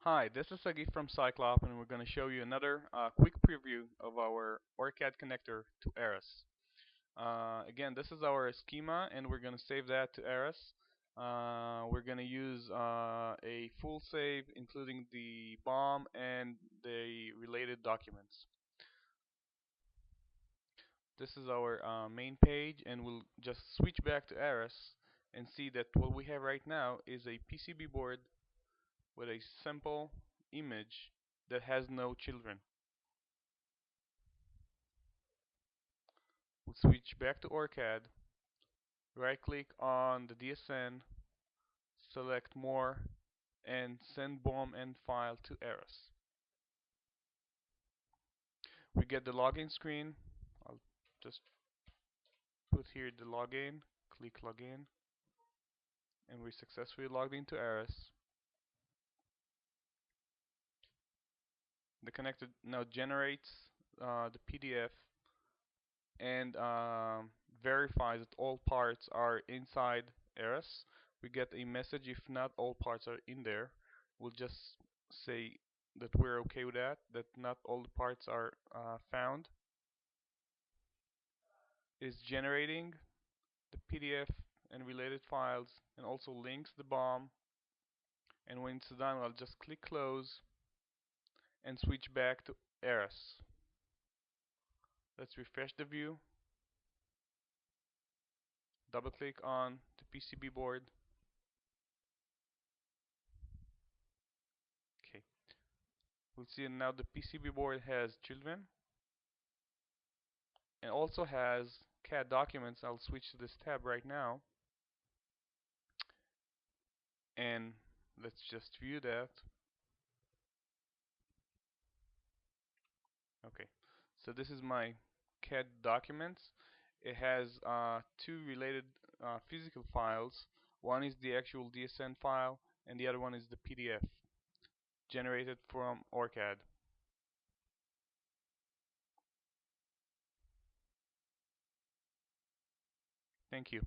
Hi, this is Sagi from Cyclop, and we're going to show you another quick preview of our OrCAD connector to Aras. Again, this is our schema, and we're going to save that to Aras. We're going to use a full save, including the BOM and the related documents. This is our main page, and we'll just switch back to Aras and see that what we have right now is a PCB board with a simple image that has no children. We'll switch back to OrCAD, right click on the DSN, select more, and send BOM and file to Aras. We get the login screen. I'll just put here the login, click login, and we successfully logged into Aras. The connector now generates the PDF and verifies that all parts are inside Aras. We get a message if not all parts are in there. We'll just say that we're okay with that not all the parts are found. Is generating the PDF and related files and also links the BOM. And when it's done, I'll just click close and switch back to Aras. Let's refresh the view. Double click on the PCB board. Okay. We'll see now the PCB board has children and also has CAD documents. I'll switch to this tab right now and let's just view that. Okay, so this is my CAD documents. It has two related physical files. One is the actual DSN file and the other one is the PDF generated from OrCAD. Thank you.